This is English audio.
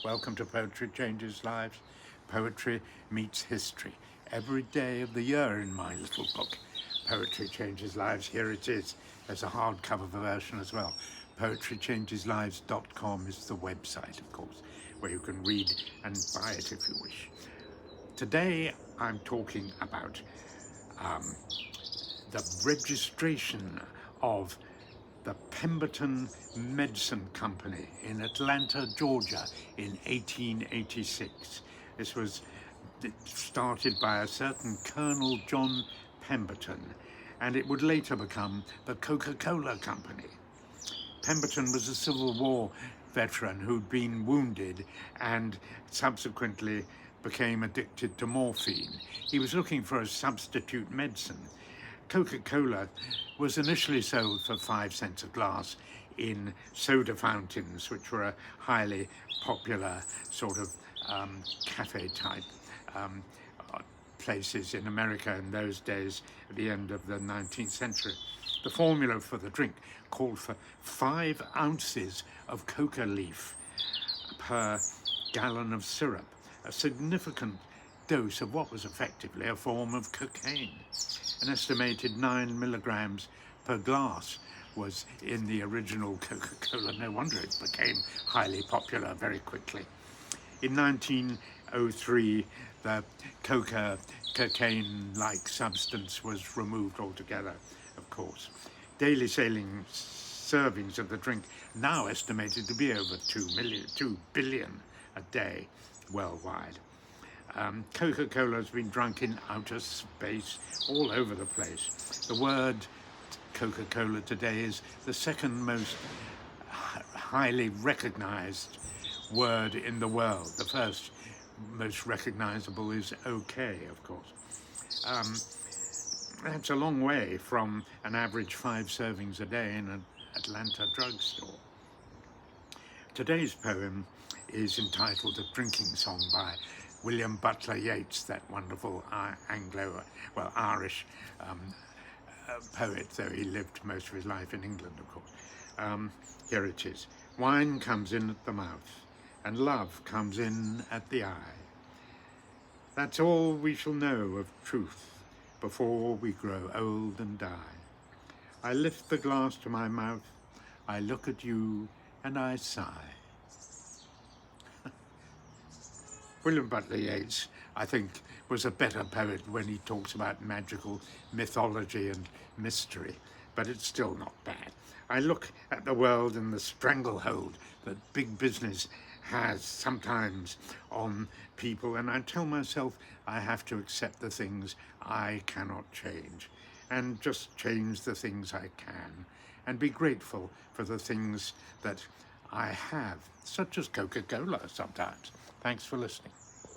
Welcome to Poetry Changes Lives. Poetry meets history. Every day of the year in my little book, Poetry Changes Lives. Here it is. There's a hardcover version as well. poetrychangeslives.com is the website, of course, where you can read and buy it if you wish. Today I'm talking about the registration of the Pemberton Medicine Company in Atlanta, Georgia in 1886. This was started by a certain Colonel John Pemberton, and it would later become the Coca-Cola Company. Pemberton was a Civil War veteran who'd been wounded and subsequently became addicted to morphine. He was looking for a substitute medicine. Coca-Cola was initially sold for 5 cents a glass in soda fountains, which were a highly popular sort of cafe type places in America in those days at the end of the 19th century. The formula for the drink called for 5 ounces of coca leaf per gallon of syrup, a significant dose of what was effectively a form of cocaine. An estimated 9 milligrams per glass was in the original Coca-Cola. No wonder it became highly popular very quickly. In 1903, the cocaine-like substance was removed altogether, of course. Daily selling servings of the drink, now estimated to be over 2 billion a day worldwide. Coca-Cola has been drunk in outer space, all over the place. The word Coca-Cola today is the second most highly recognized word in the world. The first most recognizable is OK, of course. That's a long way from an average 5 servings a day in an Atlanta drugstore. Today's poem is entitled A Drinking Song by William Butler Yeats, that wonderful Irish poet, though he lived most of his life in England, of course. Here it is. Wine comes in at the mouth, and love comes in at the eye. That's all we shall know of truth before we grow old and die. I lift the glass to my mouth, I look at you, and I sigh. William Butler Yeats, I think, was a better poet when he talks about magical mythology and mystery, but it's still not bad. I look at the world and the stranglehold that big business has sometimes on people, and I tell myself I have to accept the things I cannot change, and just change the things I can, and be grateful for the things that I have, such as Coca-Cola sometimes. Thanks for listening.